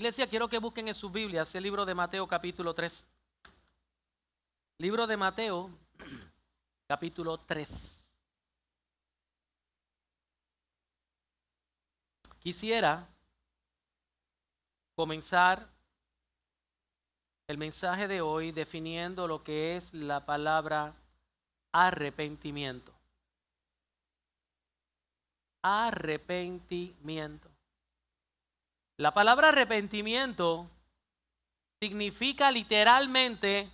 Iglesia, quiero que busquen en sus Biblias el libro de Mateo capítulo 3. Libro de Mateo capítulo 3. Quisiera comenzar el mensaje de hoy definiendo lo que es la palabra arrepentimiento. Arrepentimiento. La palabra arrepentimiento significa literalmente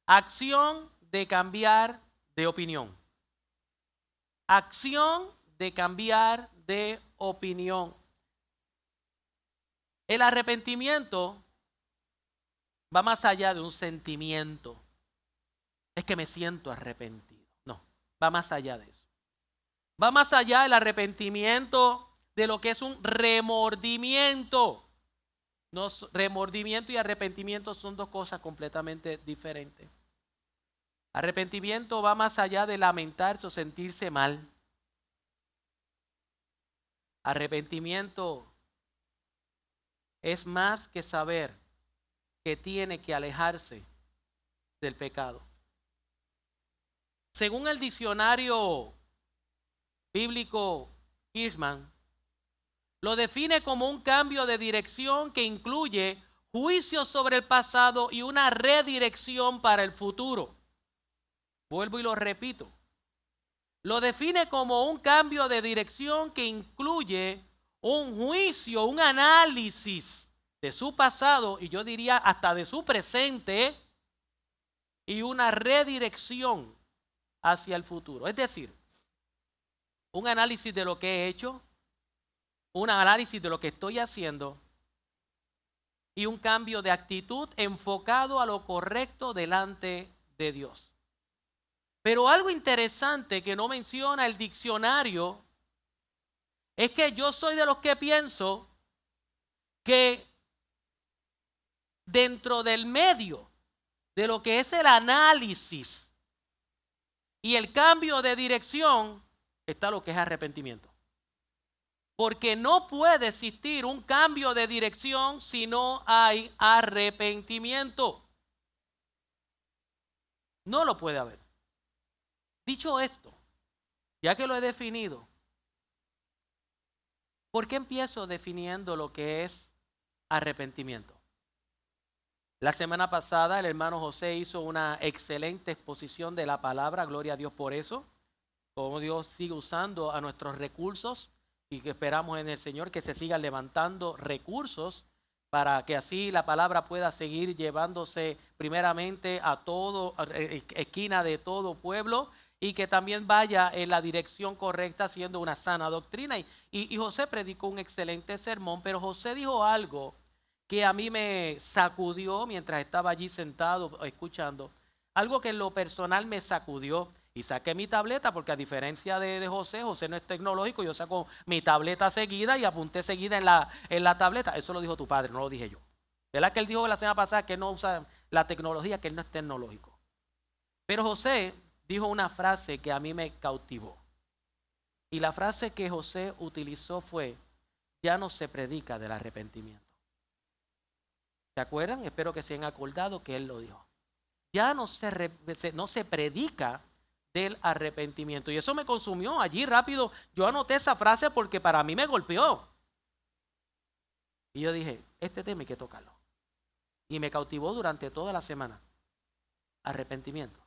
acción de cambiar de opinión. Acción de cambiar de opinión. El arrepentimiento va más allá de un sentimiento. Es que me siento arrepentido. No, va más allá de eso. Va más allá del arrepentimiento de lo que es un remordimiento. No, remordimiento y arrepentimiento son dos cosas completamente diferentes. Arrepentimiento va más allá de lamentarse o sentirse mal. Arrepentimiento es más que saber que tiene que alejarse del pecado. Según el diccionario bíblico Hirschman, lo define como un cambio de dirección que incluye juicio sobre el pasado y una redirección para el futuro. Vuelvo y lo repito. Lo define como un cambio de dirección que incluye un juicio, un análisis de su pasado y yo diría hasta de su presente y una redirección hacia el futuro. Es decir, un análisis de lo que he hecho, un análisis de lo que estoy haciendo y un cambio de actitud enfocado a lo correcto delante de Dios. Pero algo interesante que no menciona el diccionario es que yo soy de los que pienso que dentro del medio de lo que es el análisis y el cambio de dirección está lo que es arrepentimiento. Porque no puede existir un cambio de dirección si no hay arrepentimiento. No lo puede haber. Dicho esto, ya que lo he definido, ¿por qué empiezo definiendo lo que es arrepentimiento? La semana pasada el hermano José hizo una excelente exposición de la palabra, gloria a Dios por eso, como Dios sigue usando a nuestros recursos y que esperamos en el Señor que se sigan levantando recursos para que así la palabra pueda seguir llevándose primeramente a todo, esquina de todo pueblo y que también vaya en la dirección correcta siendo una sana doctrina. Y José predicó un excelente sermón, pero José dijo algo que a mí me sacudió mientras estaba allí sentado escuchando, algo que en lo personal me sacudió. Y saqué mi tableta porque a diferencia de José, José no es tecnológico, yo saco mi tableta seguida y apunté seguida en la tableta. Eso lo dijo tu padre, no lo dije yo. ¿Verdad que él dijo la semana pasada que no usa la tecnología, que él no es tecnológico? Pero José dijo una frase que a mí me cautivó. Y la frase que José utilizó fue, ya no se predica del arrepentimiento. ¿Se acuerdan? Espero que se hayan acordado que él lo dijo. Ya no se predica del arrepentimiento. Y eso me consumió. Allí rápido yo anoté esa frase porque para mí me golpeó. Y yo dije, este tema hay que tocarlo. Y me cautivó durante toda la semana. Arrepentimiento.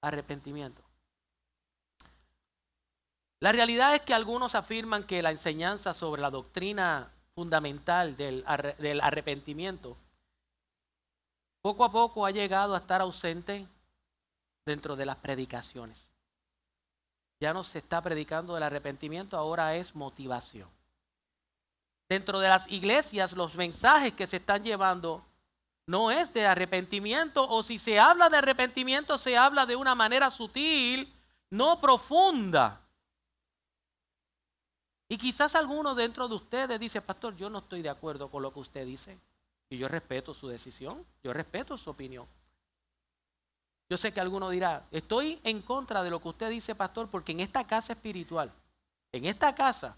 Arrepentimiento. La realidad es que algunos afirman que la enseñanza sobre la doctrina fundamental del arrepentimiento poco a poco ha llegado a estar ausente dentro de las predicaciones. Ya no se está predicando del arrepentimiento, ahora es motivación. Dentro de las iglesias, los mensajes que se están llevando no es de arrepentimiento, o si se habla de arrepentimiento, se habla de una manera sutil, no profunda. Y quizás alguno dentro de ustedes dice, pastor, yo no estoy de acuerdo con lo que usted dice. Y yo respeto su decisión, yo respeto su opinión. Yo sé que alguno dirá, estoy en contra de lo que usted dice, pastor, porque en esta casa espiritual, en esta casa,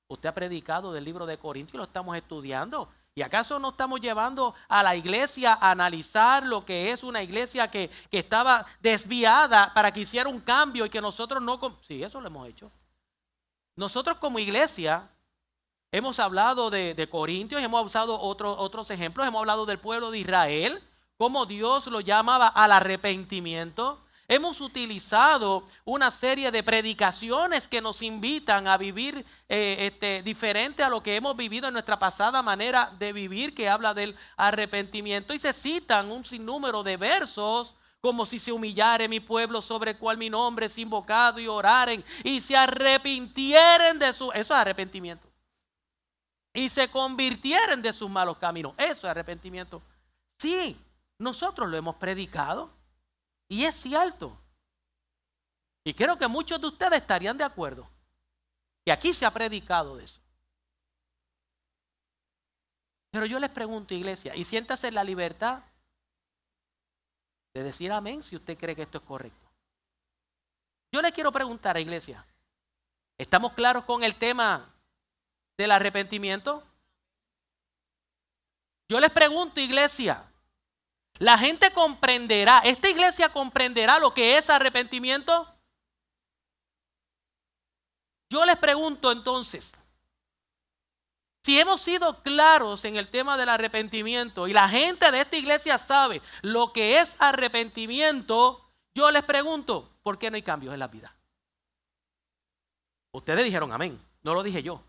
usted ha predicado del libro de Corintios y lo estamos estudiando. ¿Y acaso no estamos llevando a la iglesia a analizar lo que es una iglesia que estaba desviada para que hiciera un cambio y que nosotros no... Sí, eso lo hemos hecho. Nosotros como iglesia hemos hablado de Corintios, hemos usado otros ejemplos, hemos hablado del pueblo de Israel, cómo Dios lo llamaba al arrepentimiento. Hemos utilizado una serie de predicaciones que nos invitan a vivir diferente a lo que hemos vivido en nuestra pasada manera de vivir, que habla del arrepentimiento. Y se citan un sinnúmero de versos, como si se humillare mi pueblo sobre el cual mi nombre es invocado y oraren y se arrepintieren de su... Eso es arrepentimiento. Y se convirtieren de sus malos caminos. Eso es arrepentimiento. Sí, nosotros lo hemos predicado. Y es cierto. Y creo que muchos de ustedes estarían de acuerdo. Que aquí se ha predicado de eso. Pero yo les pregunto, iglesia, y siéntase en la libertad de decir amén si usted cree que esto es correcto. Yo le quiero preguntar, iglesia, ¿estamos claros con el tema del arrepentimiento? Yo les pregunto, iglesia, ¿la gente comprenderá, esta iglesia comprenderá lo que es arrepentimiento? Yo les pregunto entonces, si hemos sido claros en el tema del arrepentimiento y la gente de esta iglesia sabe lo que es arrepentimiento, yo les pregunto, ¿por qué no hay cambios en la vida? Ustedes dijeron amén, no lo dije yo.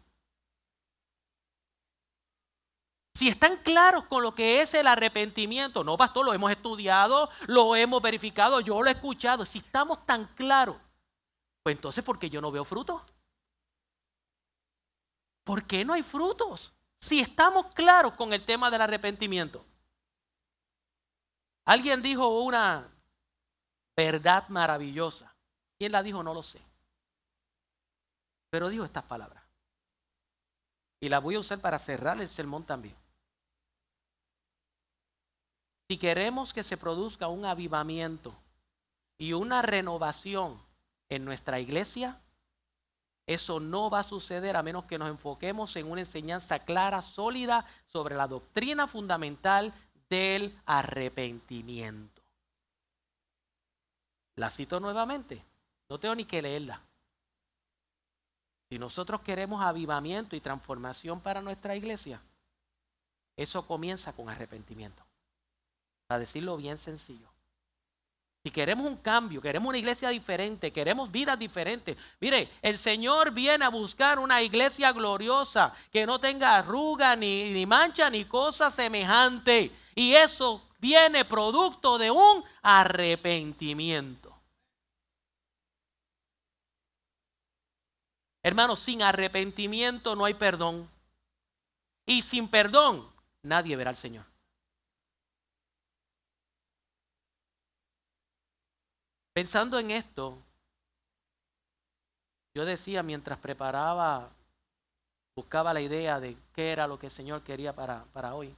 Si están claros con lo que es el arrepentimiento, no, pastor, lo hemos estudiado, lo hemos verificado, yo lo he escuchado. Si estamos tan claros, pues entonces, ¿por qué yo no veo frutos? ¿Por qué no hay frutos? Si estamos claros con el tema del arrepentimiento. Alguien dijo una verdad maravillosa. ¿Quién la dijo? No lo sé. Pero dijo estas palabras. Y las voy a usar para cerrar el sermón también. Si queremos que se produzca un avivamiento y una renovación en nuestra iglesia, eso no va a suceder a menos que nos enfoquemos en una enseñanza clara, sólida, sobre la doctrina fundamental del arrepentimiento. La cito nuevamente, no tengo ni que leerla. Si nosotros queremos avivamiento y transformación para nuestra iglesia, eso comienza con arrepentimiento. Para decirlo bien sencillo. Si queremos un cambio, queremos una iglesia diferente, queremos vidas diferentes. Mire, el Señor viene a buscar una iglesia gloriosa, que no tenga arruga, ni mancha, ni cosa semejante. Y eso viene producto de un arrepentimiento. Hermanos, sin arrepentimiento no hay perdón. Y sin perdón, nadie verá al Señor. Pensando en esto, yo decía mientras preparaba, buscaba la idea de qué era lo que el Señor quería para hoy.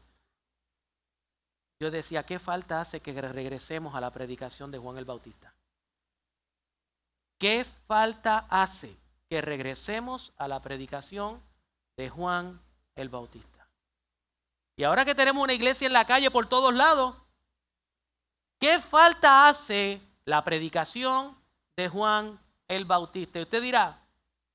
Yo decía, ¿qué falta hace que regresemos a la predicación de Juan el Bautista? ¿Qué falta hace que regresemos a la predicación de Juan el Bautista? Y ahora que tenemos una iglesia en la calle por todos lados, ¿qué falta hace la predicación de Juan el Bautista? Y usted dirá,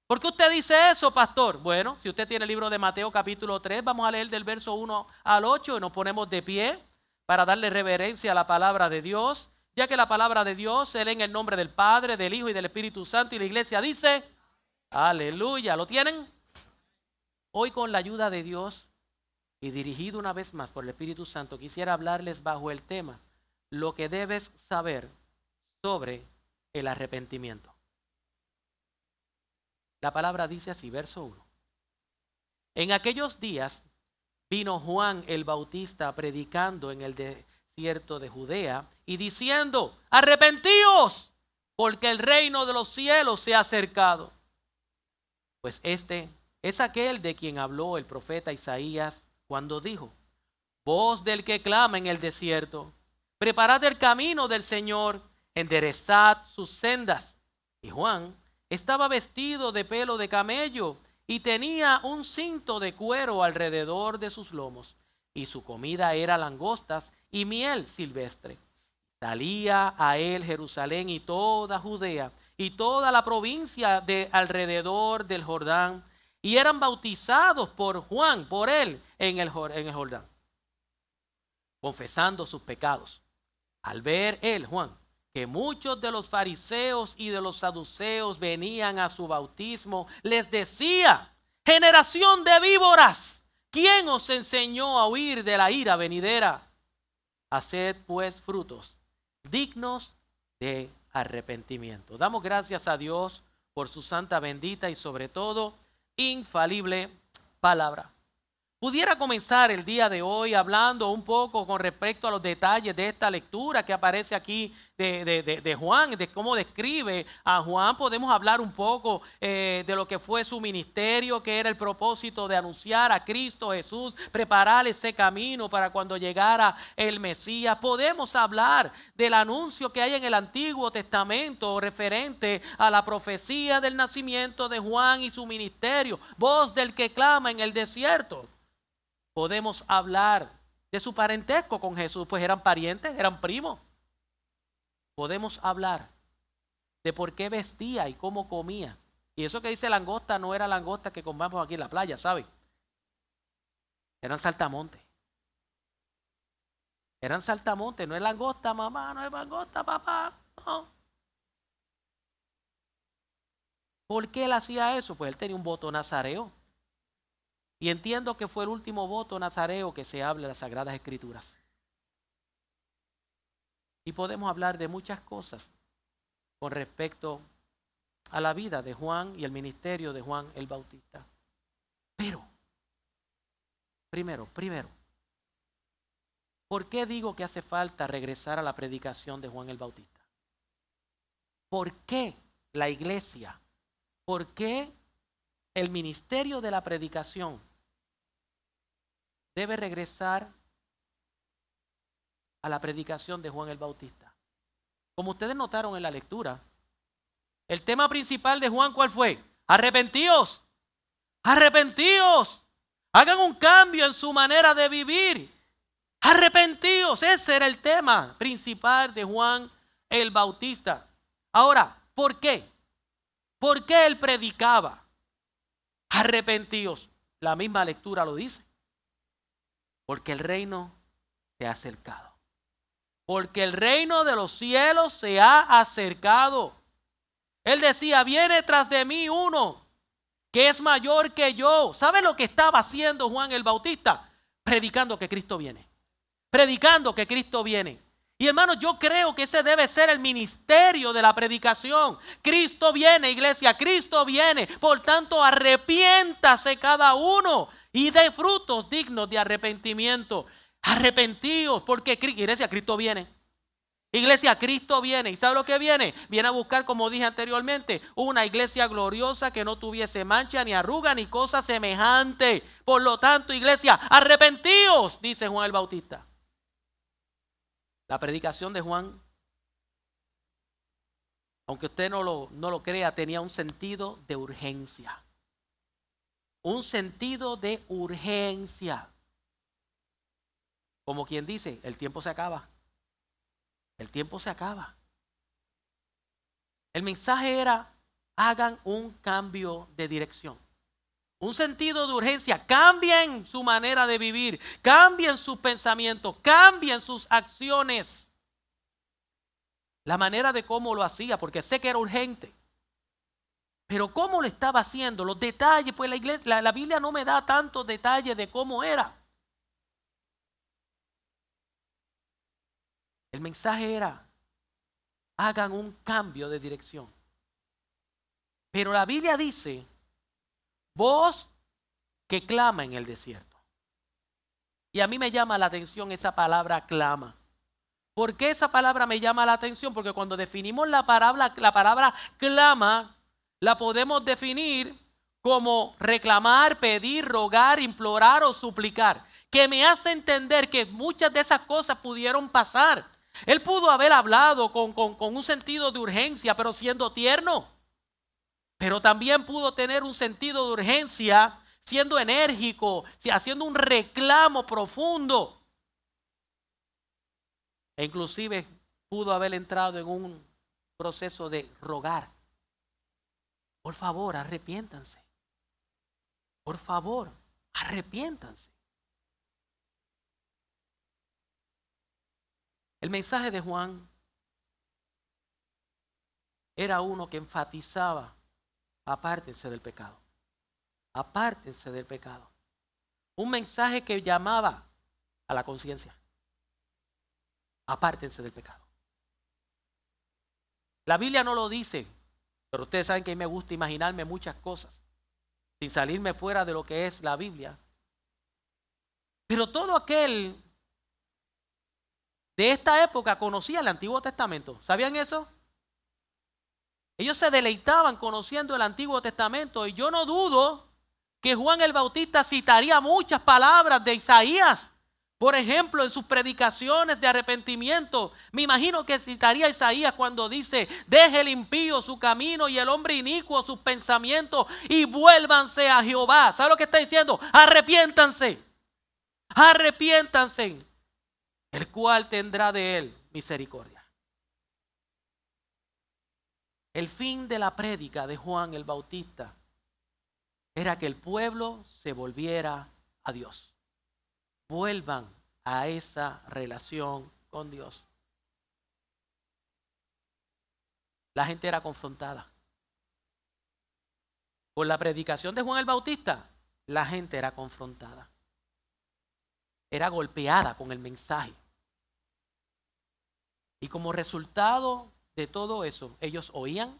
¿por qué usted dice eso, pastor? Bueno, si usted tiene el libro de Mateo capítulo 3, vamos a leer del verso 1 al 8 y nos ponemos de pie para darle reverencia a la palabra de Dios, ya que la palabra de Dios se lee en el nombre del Padre, del Hijo y del Espíritu Santo, y la iglesia dice, aleluya. ¿Lo tienen? Hoy, con la ayuda de Dios y dirigido una vez más por el Espíritu Santo, quisiera hablarles bajo el tema, lo que debes saber sobre el arrepentimiento. La palabra dice así, verso 1. En aquellos días vino Juan el Bautista predicando en el desierto de Judea y diciendo, arrepentíos, porque el reino de los cielos se ha acercado. Pues este es aquel de quien habló el profeta Isaías cuando dijo, voz del que clama en el desierto, preparad el camino del Señor, enderezad sus sendas. Y Juan estaba vestido de pelo de camello y tenía un cinto de cuero alrededor de sus lomos y su comida era langostas y miel silvestre. Salía a él Jerusalén y toda Judea y toda la provincia de alrededor del Jordán, y eran bautizados por Juan, por él, en el Jordán, confesando sus pecados. Al ver él, Juan, que muchos de los fariseos y de los saduceos venían a su bautismo, les decía: generación de víboras, ¿quién os enseñó a huir de la ira venidera? Haced pues frutos dignos de arrepentimiento. Damos gracias a Dios por su santa, bendita y sobre todo infalible palabra. Pudiera comenzar el día de hoy hablando un poco con respecto a los detalles de esta lectura que aparece aquí de Juan, de cómo describe a Juan. Podemos hablar un poco de lo que fue su ministerio, que era el propósito de anunciar a Cristo Jesús, preparar ese camino para cuando llegara el Mesías. Podemos hablar del anuncio que hay en el Antiguo Testamento referente a la profecía del nacimiento de Juan y su ministerio, voz del que clama en el desierto. Podemos hablar de su parentesco con Jesús, pues eran parientes, eran primos. Podemos hablar de por qué vestía y cómo comía. Y eso que dice langosta no era langosta que comamos aquí en la playa, ¿sabe? Eran saltamontes. Eran saltamontes, no es langosta, mamá, no es langosta, papá, no. ¿Por qué él hacía eso? Pues él tenía un voto nazareo. Y entiendo que fue el último voto nazareo que se habla en las Sagradas Escrituras. Y podemos hablar de muchas cosas con respecto a la vida de Juan y el ministerio de Juan el Bautista. Pero, primero, ¿por qué digo que hace falta regresar a la predicación de Juan el Bautista? ¿Por qué la iglesia? ¿Por qué el ministerio de la predicación debe regresar a la predicación de Juan el Bautista? Como ustedes notaron en la lectura, el tema principal de Juan, ¿cuál fue? Arrepentíos, arrepentíos, hagan un cambio en su manera de vivir, arrepentíos. Ese era el tema principal de Juan el Bautista. Ahora, ¿por qué? ¿Por qué él predicaba? Arrepentíos. La misma lectura lo dice. Porque el reino se ha acercado. Porque el reino de los cielos se ha acercado. Él decía: viene tras de mí uno que es mayor que yo. ¿Sabe lo que estaba haciendo Juan el Bautista? Predicando que Cristo viene. Predicando que Cristo viene. Y hermanos, yo creo que ese debe ser el ministerio de la predicación. Cristo viene, iglesia, Cristo viene. Por tanto, arrepiéntase cada uno y dé frutos dignos de arrepentimiento. Arrepentíos, porque iglesia, Cristo viene. Iglesia, Cristo viene. ¿Y sabe lo que viene? Viene a buscar, como dije anteriormente, una iglesia gloriosa que no tuviese mancha, ni arruga, ni cosa semejante. Por lo tanto, iglesia, arrepentíos, dice Juan el Bautista. La predicación de Juan, aunque usted no lo crea, tenía un sentido de urgencia. Un sentido de urgencia. Como quien dice, el tiempo se acaba. El tiempo se acaba. El mensaje era: hagan un cambio de dirección. Un sentido de urgencia. Cambien su manera de vivir. Cambien sus pensamientos. Cambien sus acciones. La manera de cómo lo hacía, porque sé que era urgente. Pero cómo lo estaba haciendo, los detalles, pues la Biblia no me da tantos detalles de cómo era. El mensaje era: hagan un cambio de dirección. Pero la Biblia dice: voz que clama en el desierto. Y a mí me llama la atención esa palabra clama. ¿Por qué esa palabra me llama la atención? Porque cuando definimos la palabra clama, la podemos definir como reclamar, pedir, rogar, implorar o suplicar. Que me hace entender que muchas de esas cosas pudieron pasar. Él pudo haber hablado con un sentido de urgencia, pero siendo tierno. Pero también pudo tener un sentido de urgencia, siendo enérgico, haciendo un reclamo profundo. E inclusive pudo haber entrado en un proceso de rogar. Por favor, arrepiéntanse. Por favor, arrepiéntanse. El mensaje de Juan era uno que enfatizaba: apártense del pecado. Apártense del pecado. Un mensaje que llamaba a la conciencia. Apártense del pecado. La Biblia no lo dice, pero ustedes saben que a mí me gusta imaginarme muchas cosas, sin salirme fuera de lo que es la Biblia. Pero todo aquel de esta época conocía el Antiguo Testamento. ¿Sabían eso? Ellos se deleitaban conociendo el Antiguo Testamento, y yo no dudo que Juan el Bautista citaría muchas palabras de Isaías. Por ejemplo, en sus predicaciones de arrepentimiento, me imagino que citaría a Isaías cuando dice: deje el impío su camino y el hombre inicuo sus pensamientos y vuélvanse a Jehová. ¿Sabe lo que está diciendo? Arrepiéntanse, arrepiéntanse, el cual tendrá de él misericordia. El fin de la prédica de Juan el Bautista era que el pueblo se volviera a Dios. Vuelvan a esa relación con Dios. La gente era confrontada. Por la predicación de Juan el Bautista, la gente era confrontada. Era golpeada con el mensaje. Y como resultado de todo eso, ellos oían,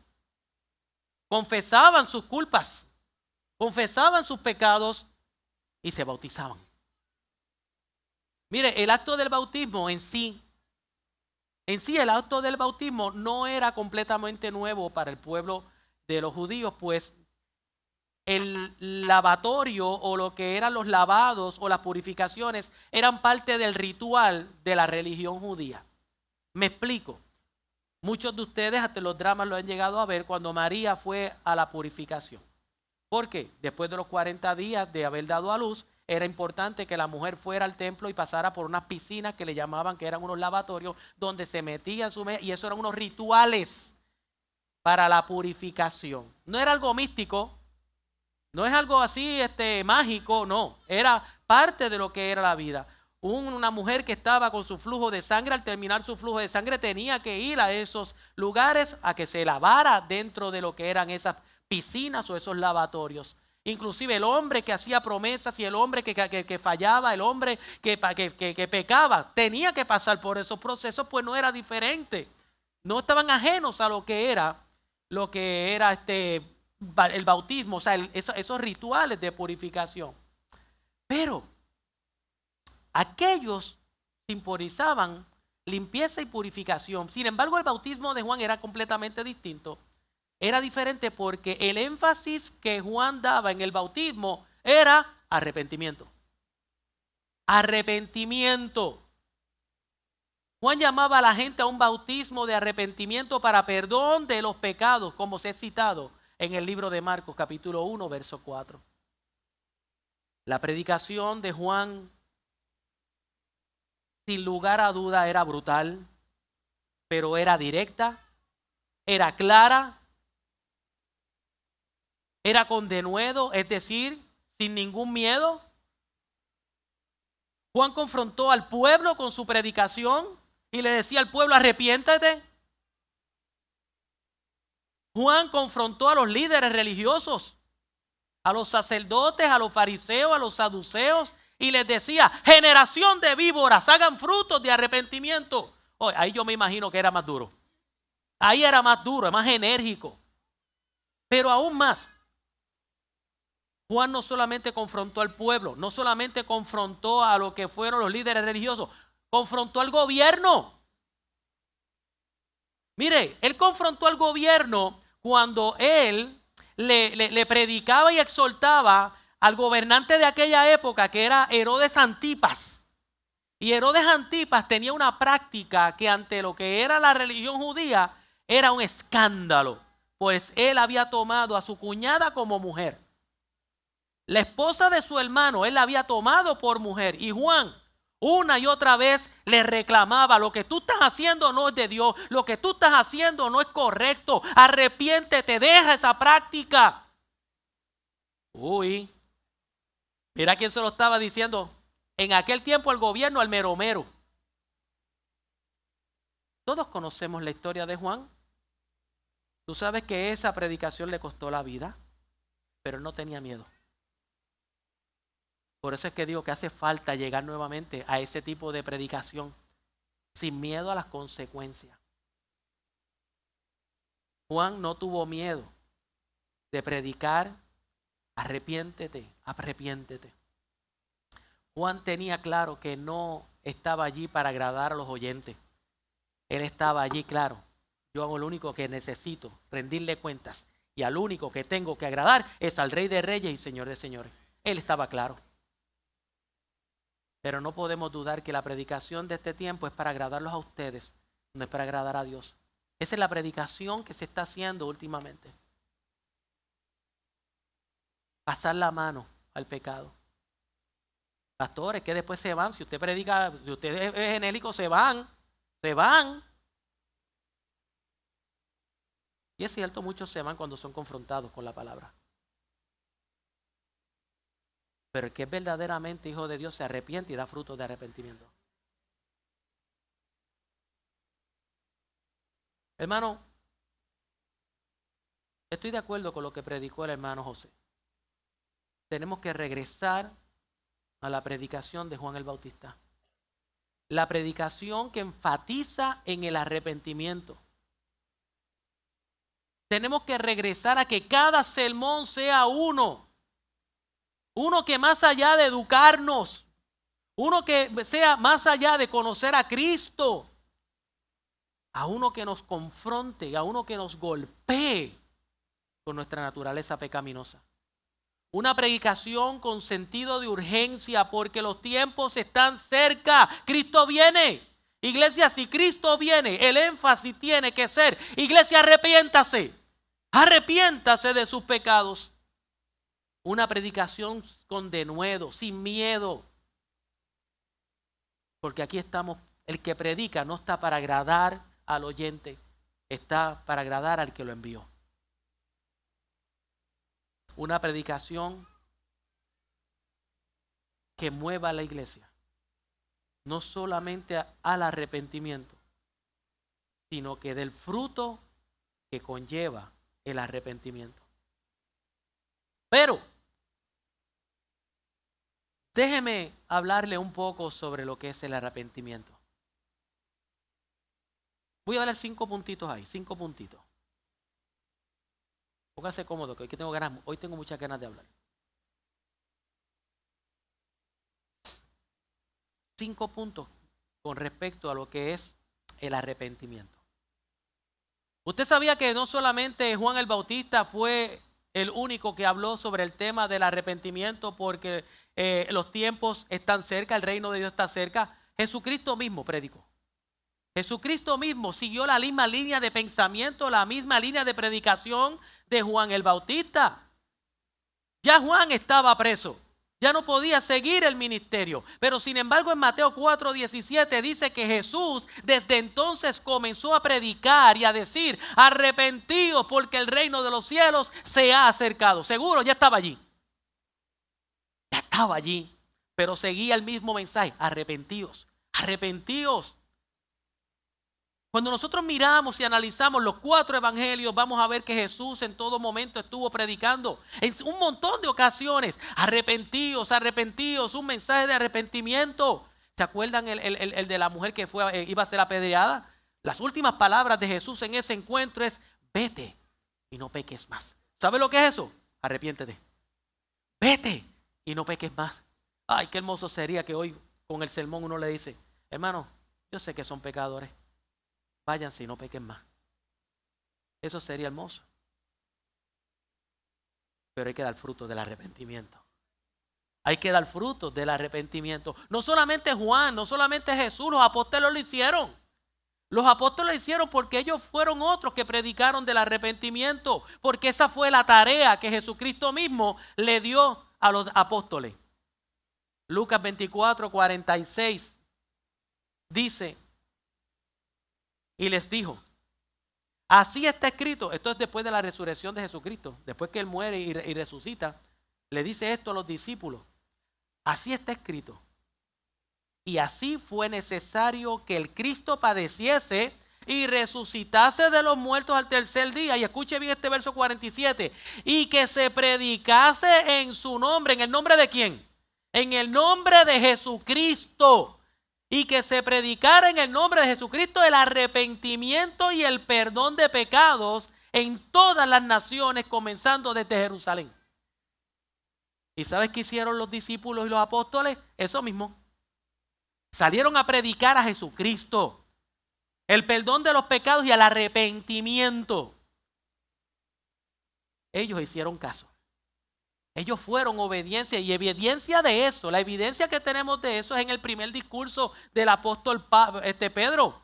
confesaban sus culpas, confesaban sus pecados y se bautizaban. Mire, el acto del bautismo en sí el acto del bautismo no era completamente nuevo para el pueblo de los judíos, pues el lavatorio o lo que eran los lavados o las purificaciones eran parte del ritual de la religión judía. Me explico. Muchos de ustedes hasta los dramas lo han llegado a ver cuando María fue a la purificación. ¿Por qué? Después de los 40 días de haber dado a luz, era importante que la mujer fuera al templo y pasara por unas piscinas que le llamaban, que eran unos lavatorios, donde se metía en su y eso eran unos rituales para la purificación. No era algo místico, no es algo así mágico, no. Era parte de lo que era la vida. Una mujer que estaba con su flujo de sangre, al terminar su flujo de sangre, tenía que ir a esos lugares a que se lavara dentro de lo que eran esas piscinas o esos lavatorios. Inclusive el hombre que hacía promesas y el hombre que fallaba, el hombre que pecaba, tenía que pasar por esos procesos, pues no era diferente. No estaban ajenos a lo que era el bautismo, o sea, esos rituales de purificación. Pero aquellos simbolizaban limpieza y purificación. Sin embargo, el bautismo de Juan era completamente distinto. Era diferente porque el énfasis que Juan daba en el bautismo era arrepentimiento. Arrepentimiento. Juan llamaba a la gente a un bautismo de arrepentimiento para perdón de los pecados, como se ha citado en el libro de Marcos, capítulo 1, verso 4. La predicación de Juan, sin lugar a duda, era brutal, pero era directa, era clara, era con denuedo, es decir, sin ningún miedo. Juan confrontó al pueblo con su predicación y le decía al pueblo: arrepiéntete. Juan confrontó a los líderes religiosos, a los sacerdotes, a los fariseos, a los saduceos, y les decía: generación de víboras, hagan frutos de arrepentimiento. Ahí yo me imagino que era más duro. Ahí era más duro, más enérgico. Pero aún más, Juan no solamente confrontó al pueblo, no solamente confrontó a lo que fueron los líderes religiosos, confrontó al gobierno. Mire, él confrontó al gobierno cuando él le predicaba y exhortaba al gobernante de aquella época, que era Herodes Antipas. Y Herodes Antipas tenía una práctica que ante lo que era la religión judía era un escándalo, pues él había tomado a su cuñada como mujer. la esposa de su hermano, él la había tomado por mujer. Y Juan una y otra vez le reclamaba: lo que tú estás haciendo no es de Dios, lo que tú estás haciendo no es correcto, arrepiéntete, deja esa práctica. Uy, mira quién se lo estaba diciendo. En aquel tiempo el gobierno, al mero mero. Todos conocemos la historia de Juan. Tú sabes que esa predicación le costó la vida, pero él no tenía miedo. Por eso es que digo que hace falta llegar nuevamente a ese tipo de predicación, sin miedo a las consecuencias. Juan no tuvo miedo de predicar: arrepiéntete, arrepiéntete. Juan tenía claro que no estaba allí para agradar a los oyentes. Él estaba allí claro: yo hago lo único que necesito, rendirle cuentas, y al único que tengo que agradar es al Rey de Reyes y Señor de Señores. Él estaba claro. Pero no podemos dudar que la predicación de este tiempo es para agradarlos a ustedes, no es para agradar a Dios. Esa es la predicación que se está haciendo últimamente. Pasar la mano al pecado. Pastores que después se van, si usted predica, si usted es genérico, se van. Y es cierto, muchos se van cuando son confrontados con la palabra. Pero el que es verdaderamente hijo de Dios se arrepiente y da frutos de arrepentimiento. Hermano, estoy de acuerdo con lo que predicó el hermano José. Tenemos que regresar a la predicación de Juan el Bautista. La predicación que enfatiza en el arrepentimiento. Tenemos que regresar a que cada sermón sea uno. Uno que más allá de educarnos, uno que sea más allá de conocer a Cristo, a uno que nos confronte, a uno que nos golpee con nuestra naturaleza pecaminosa. Una predicación con sentido de urgencia, porque los tiempos están cerca. Cristo viene. Iglesia, si Cristo viene, el énfasis tiene que ser: iglesia, arrepiéntase. Arrepiéntase de sus pecados. Una predicación con denuedo, sin miedo. Porque aquí estamos, el que predica no está para agradar al oyente, está para agradar al que lo envió. Una predicación que mueva a la iglesia, no solamente al arrepentimiento, sino que del fruto que conlleva el arrepentimiento. Pero déjeme hablarle un poco sobre lo que es el arrepentimiento. Voy a hablar 5 puntitos ahí, 5 puntitos. Póngase cómodo, que hoy tengo muchas ganas de hablar. 5 puntos con respecto a lo que es el arrepentimiento. Usted sabía que no solamente Juan el Bautista fue el único que habló sobre el tema del arrepentimiento, porque los tiempos están cerca, el reino de Dios está cerca. Jesucristo mismo predicó. Jesucristo mismo siguió la misma línea de pensamiento, la misma línea de predicación de Juan el Bautista. Ya Juan estaba preso, ya no podía seguir el ministerio, pero sin embargo en Mateo 4:17 dice que Jesús desde entonces comenzó a predicar y a decir: arrepentíos porque el reino de los cielos se ha acercado. Seguro ya estaba allí, pero seguía el mismo mensaje: arrepentíos, arrepentíos. Cuando nosotros miramos y analizamos los 4 evangelios, vamos a ver que Jesús en todo momento estuvo predicando en un montón de ocasiones: arrepentíos, arrepentíos, un mensaje de arrepentimiento. ¿Se acuerdan el de la mujer que iba a ser apedreada? Las últimas palabras de Jesús en ese encuentro es: vete y no peques más. ¿Sabe lo que es eso? Arrepiéntete. Vete y no peques más. Ay, qué hermoso sería que hoy con el sermón uno le dice: hermano, yo sé que son pecadores, váyanse y no pequen más. Eso sería hermoso. Pero hay que dar fruto del arrepentimiento. Hay que dar fruto del arrepentimiento. No solamente Juan, no solamente Jesús, los apóstoles lo hicieron. Los apóstoles lo hicieron porque ellos fueron otros que predicaron del arrepentimiento. Porque esa fue la tarea que Jesucristo mismo le dio a los apóstoles. Lucas 24, 46 dice, y les dijo, así está escrito. Esto es después de la resurrección de Jesucristo. Después que Él muere y resucita, le dice esto a los discípulos. Así está escrito. Y así fue necesario que el Cristo padeciese y resucitase de los muertos al tercer día. Y escuche bien este verso 47. Y que se predicase en su nombre. ¿En el nombre de quién? En el nombre de Jesucristo. Y que se predicara en el nombre de Jesucristo el arrepentimiento y el perdón de pecados en todas las naciones, comenzando desde Jerusalén. ¿Y sabes qué hicieron los discípulos y los apóstoles? Eso mismo. Salieron a predicar a Jesucristo, el perdón de los pecados y el arrepentimiento. Ellos hicieron caso. Ellos fueron obediencia, y evidencia de eso, la evidencia que tenemos de eso es en el primer discurso del apóstol Pedro.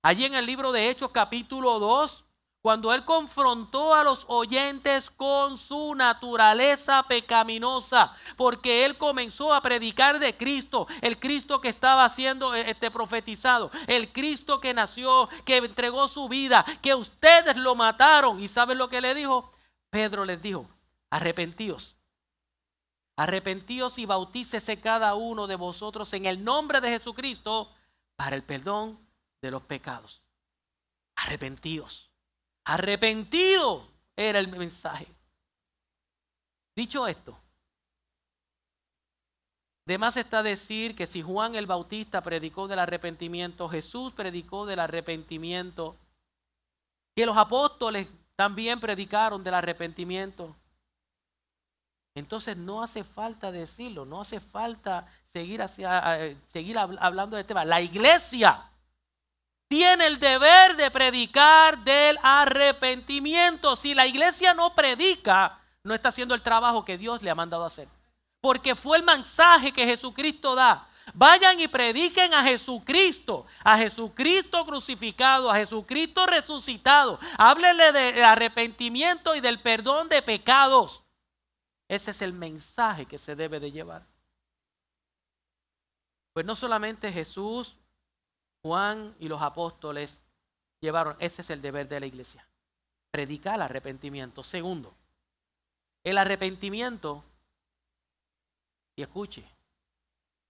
Allí en el libro de Hechos capítulo 2, cuando él confrontó a los oyentes con su naturaleza pecaminosa, porque él comenzó a predicar de Cristo, el Cristo que estaba siendo profetizado, el Cristo que nació, que entregó su vida, que ustedes lo mataron. ¿Y saben lo que le dijo? Pedro les dijo, arrepentíos. Arrepentíos y bautícese cada uno de vosotros en el nombre de Jesucristo para el perdón de los pecados. Arrepentíos. Arrepentido era el mensaje. Dicho esto, de más está decir que si Juan el Bautista predicó del arrepentimiento, Jesús predicó del arrepentimiento, que los apóstoles también predicaron del arrepentimiento. Entonces no hace falta decirlo, no hace falta seguir hablando del tema. La iglesia tiene el deber de predicar del arrepentimiento. Si la iglesia no predica, no está haciendo el trabajo que Dios le ha mandado a hacer. Porque fue el mensaje que Jesucristo da. Vayan y prediquen a Jesucristo crucificado, a Jesucristo resucitado. Háblenle del arrepentimiento y del perdón de pecados. Ese es el mensaje que se debe de llevar. Pues no solamente Jesús, Juan y los apóstoles llevaron, ese es el deber de la iglesia. Predicar el arrepentimiento. Segundo, el arrepentimiento, y escuche,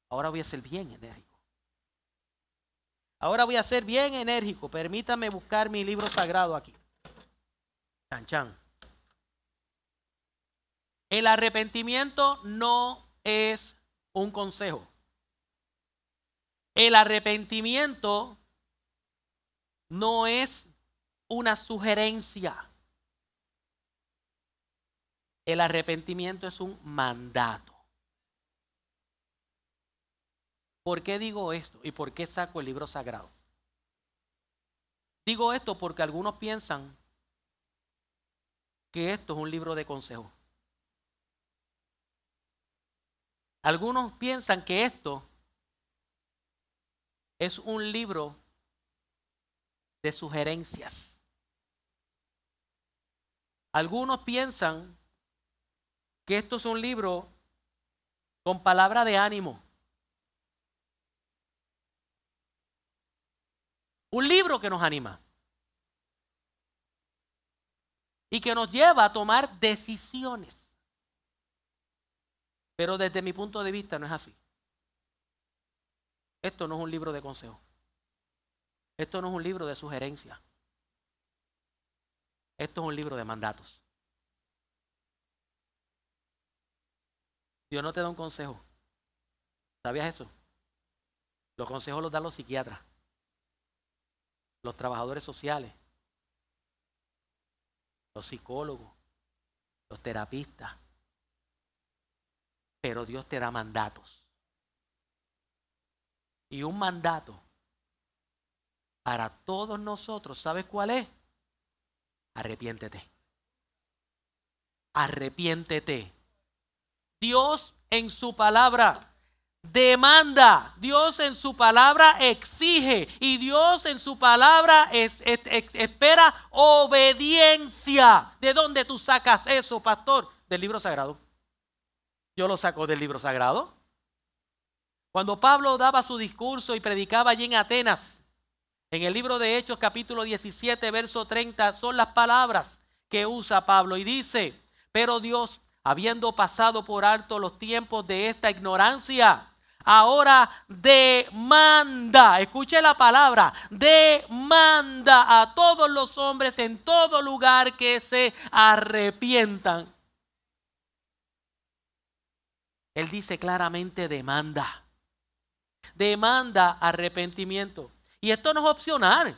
ahora voy a ser bien enérgico. Ahora voy a ser bien enérgico. Permítame buscar mi libro sagrado aquí. Chan, chan. El arrepentimiento no es un consejo. El arrepentimiento no es una sugerencia. El arrepentimiento es un mandato. ¿Por qué digo esto? ¿Y por qué saco el libro sagrado? Digo esto porque algunos piensan que esto es un libro de consejo. Algunos piensan que esto es un libro de sugerencias. Algunos piensan que esto es un libro con palabra de ánimo. Un libro que nos anima y que nos lleva a tomar decisiones. Pero desde mi punto de vista no es así. Esto no es un libro de consejo. Esto no es un libro de sugerencia. Esto es un libro de mandatos. Dios no te da un consejo. ¿Sabías eso? Los consejos los dan los psiquiatras, los trabajadores sociales, los psicólogos, los terapistas. Pero Dios te da mandatos. Y un mandato para todos nosotros, ¿sabes cuál es? Arrepiéntete. Arrepiéntete. Dios en su palabra demanda, Dios en su palabra exige y Dios en su palabra espera obediencia. ¿De dónde tú sacas eso, pastor? Del libro sagrado. Yo lo saco del libro sagrado. Cuando Pablo daba su discurso y predicaba allí en Atenas, en el libro de Hechos capítulo 17, verso 30, son las palabras que usa Pablo y dice: pero Dios, habiendo pasado por alto los tiempos de esta ignorancia, ahora demanda, escuche la palabra, demanda a todos los hombres en todo lugar que se arrepientan. Él dice claramente demanda. Demanda arrepentimiento. Y esto no es opcional.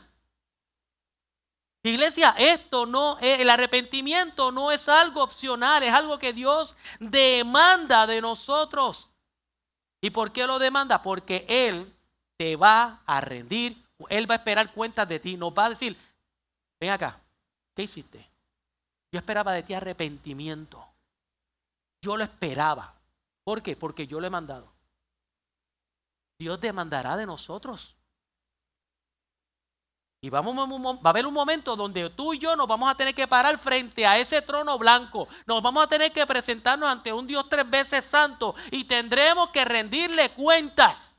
Iglesia, el arrepentimiento no es algo opcional, es algo que Dios demanda de nosotros. ¿Y por qué lo demanda? Porque Él te va a rendir, Él va a esperar cuentas de ti, nos va a decir: ven acá, ¿qué hiciste? Yo esperaba de ti arrepentimiento. Yo lo esperaba. ¿Por qué? Porque yo lo he mandado. Dios demandará de nosotros. Y va a haber un momento donde tú y yo nos vamos a tener que parar frente a ese trono blanco. Nos vamos a tener que presentarnos ante un Dios 3 veces santo y tendremos que rendirle cuentas.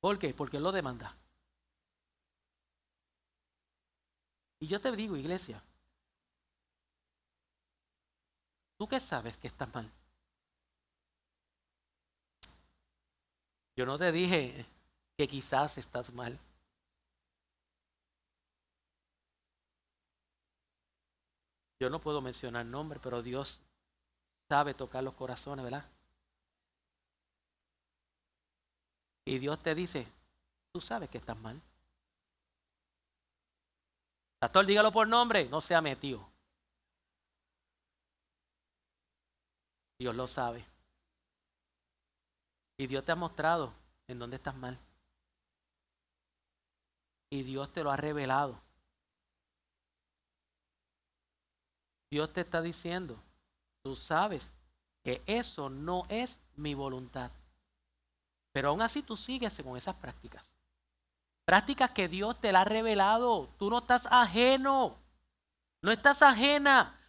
¿Por qué? Porque Él lo demanda. Y yo te digo, iglesia, ¿tú qué sabes que estás mal? Yo no te dije que quizás estás mal. Yo no puedo mencionar nombre, pero Dios sabe tocar los corazones, ¿verdad? Y Dios te dice: tú sabes que estás mal. Pastor, dígalo por nombre, no sea metido. Dios lo sabe. Y Dios te ha mostrado en dónde estás mal. Y Dios te lo ha revelado. Dios te está diciendo: tú sabes que eso no es mi voluntad. Pero aún así tú sigues con esas prácticas. Prácticas que Dios te la ha revelado. Tú no estás ajeno. No estás ajena.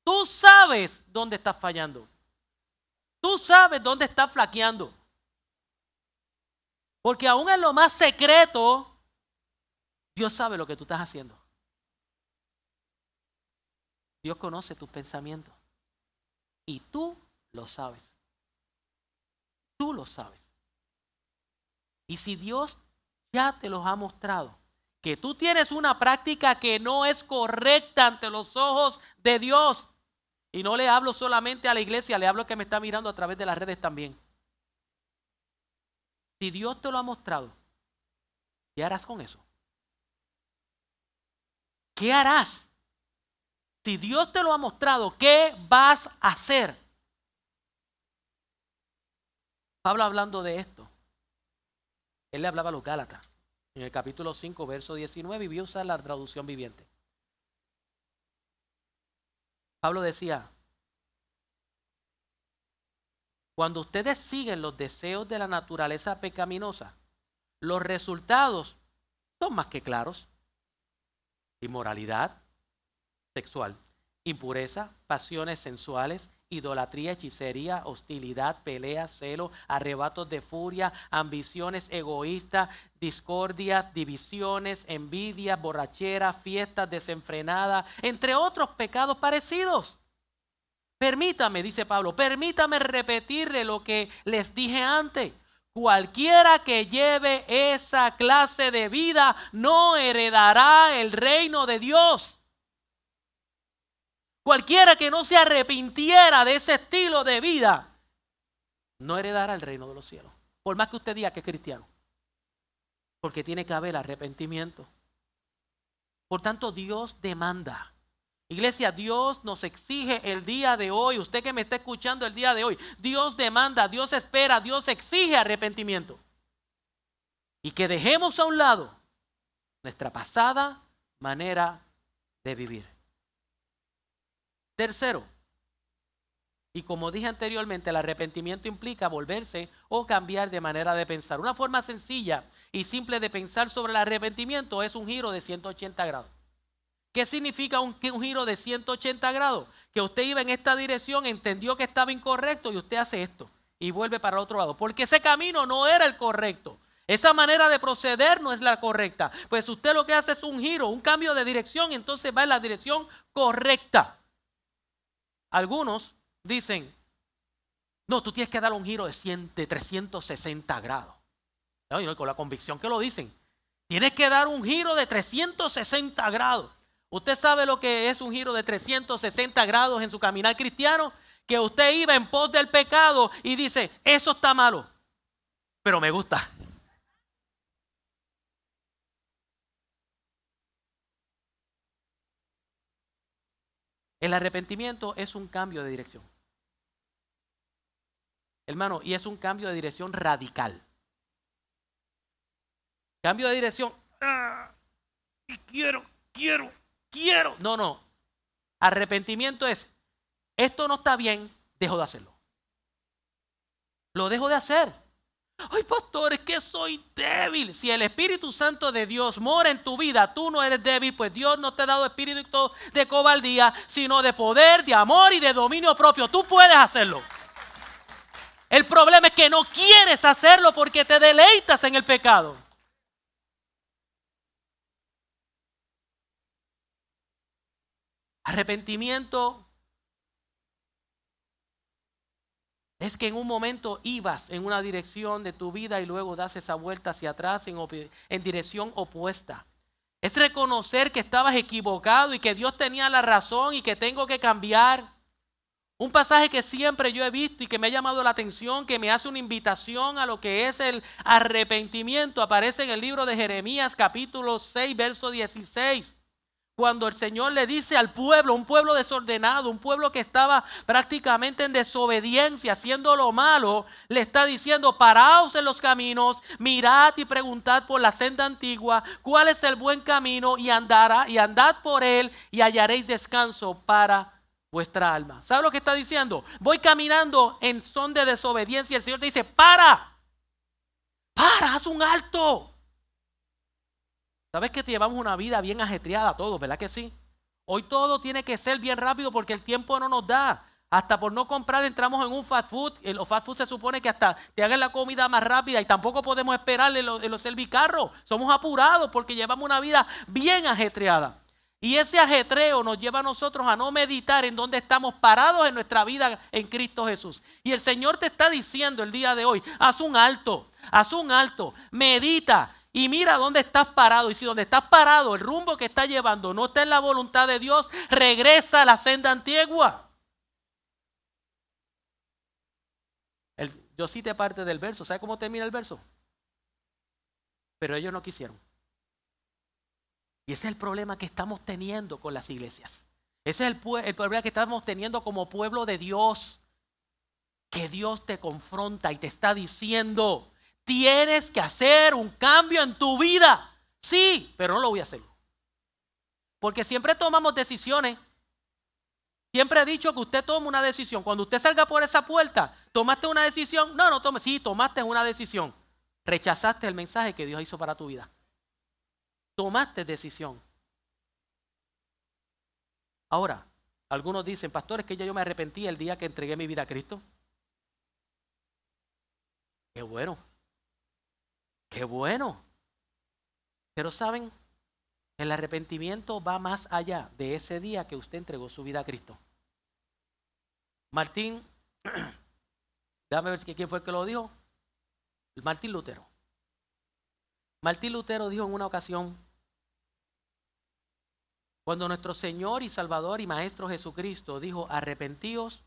Tú sabes dónde estás fallando. Tú sabes dónde estás flaqueando. Porque aún en lo más secreto, Dios sabe lo que tú estás haciendo. Dios conoce tus pensamientos. Y tú lo sabes. Tú lo sabes. Y si Dios ya te los ha mostrado, que tú tienes una práctica que no es correcta ante los ojos de Dios, y no le hablo solamente a la iglesia, le hablo a que me está mirando a través de las redes también. Si Dios te lo ha mostrado, ¿qué harás con eso? ¿Qué harás? Si Dios te lo ha mostrado, ¿qué vas a hacer? Pablo, hablando de esto, él le hablaba a los Gálatas en el capítulo 5, verso 19, y voy a usar la traducción viviente. Pablo decía: cuando ustedes siguen los deseos de la naturaleza pecaminosa, los resultados son más que claros: inmoralidad sexual, impureza, pasiones sensuales, idolatría, hechicería, hostilidad, pelea, celo, arrebatos de furia, ambiciones egoístas, discordias, divisiones, envidia, borrachera, fiestas desenfrenadas, entre otros pecados parecidos. Permítame, dice Pablo, permítame repetirle lo que les dije antes. Cualquiera que lleve esa clase de vida no heredará el reino de Dios. Cualquiera que no se arrepintiera de ese estilo de vida no heredará el reino de los cielos. Por más que usted diga que es cristiano. Porque tiene que haber arrepentimiento. Por tanto, Dios demanda. Iglesia, Dios nos exige el día de hoy. Usted que me está escuchando el día de hoy. Dios demanda, Dios espera, Dios exige arrepentimiento. Y que dejemos a un lado nuestra pasada manera de vivir. Tercero, y como dije anteriormente, el arrepentimiento implica volverse o cambiar de manera de pensar. Una forma sencilla y simple de pensar sobre el arrepentimiento es un giro de 180 grados. ¿Qué significa un giro de 180 grados? Que usted iba en esta dirección, entendió que estaba incorrecto y usted hace esto y vuelve para el otro lado. Porque ese camino no era el correcto. Esa manera de proceder no es la correcta. Pues usted lo que hace es un giro, un cambio de dirección y entonces va en la dirección correcta. Algunos dicen, no, tú tienes que dar un giro de 360 grados. Y con la convicción que lo dicen. Tienes que dar un giro de 360 grados. ¿Usted sabe lo que es un giro de 360 grados en su caminar cristiano? Que usted iba en pos del pecado y dice, eso está malo, pero me gusta. El arrepentimiento es un cambio de dirección. Hermano, y es un cambio de dirección radical. Cambio de dirección. Quiero. No. Arrepentimiento es, esto no está bien, dejo de hacerlo. Lo dejo de hacer. Ay, pastor, es que soy débil. Si el Espíritu Santo de Dios mora en tu vida, tú no eres débil, pues Dios no te ha dado espíritu de cobardía, sino de poder, de amor y de dominio propio. Tú puedes hacerlo. El problema es que no quieres hacerlo porque te deleitas en el pecado. Arrepentimiento es que en un momento ibas en una dirección de tu vida y luego das esa vuelta hacia atrás en dirección opuesta. Es reconocer que estabas equivocado y que Dios tenía la razón y que tengo que cambiar. Un pasaje que siempre yo he visto y que me ha llamado la atención, que me hace una invitación a lo que es el arrepentimiento, aparece en el libro de Jeremías capítulo 6, verso 16. Cuando el Señor le dice al pueblo, un pueblo desordenado, un pueblo que estaba prácticamente en desobediencia, haciendo lo malo, le está diciendo, paraos en los caminos, mirad y preguntad por la senda antigua, cuál es el buen camino y andad por él y hallaréis descanso para vuestra alma. ¿Sabe lo que está diciendo? Voy caminando en son de desobediencia y el Señor te dice, para, haz un alto. ¿Sabes que llevamos una vida bien ajetreada todos, verdad que sí? Hoy todo tiene que ser bien rápido porque el tiempo no nos da. Hasta por no comprar entramos en un fast food. Los fast food se supone que hasta te hagan la comida más rápida y tampoco podemos esperar en los servicarros. Somos apurados porque llevamos una vida bien ajetreada. Y ese ajetreo nos lleva a nosotros a no meditar en dónde estamos parados en nuestra vida en Cristo Jesús. Y el Señor te está diciendo el día de hoy, haz un alto, medita. Y mira dónde estás parado. Y si donde estás parado, el rumbo que estás llevando no está en la voluntad de Dios, regresa a la senda antigua. Yo cité parte del verso. ¿Sabe cómo termina el verso? Pero ellos no quisieron. Y ese es el problema que estamos teniendo con las iglesias. Ese es el problema que estamos teniendo como pueblo de Dios. Que Dios te confronta y te está diciendo, tienes que hacer un cambio en tu vida. Sí, pero no lo voy a hacer. Porque siempre tomamos decisiones. Siempre he dicho que usted toma una decisión. Cuando usted salga por esa puerta, ¿tomaste una decisión? No tomes. Sí, tomaste una decisión. Rechazaste el mensaje que Dios hizo para tu vida. Tomaste decisión. Ahora, algunos dicen, pastor, es que yo me arrepentí el día que entregué mi vida a Cristo. Qué bueno. Qué bueno. Pero saben, el arrepentimiento va más allá de ese día que usted entregó su vida a Cristo. Martín, déjame ver quién fue el que lo dijo. Martín Lutero. Martín Lutero dijo en una ocasión, cuando nuestro Señor y Salvador y Maestro Jesucristo dijo, arrepentíos,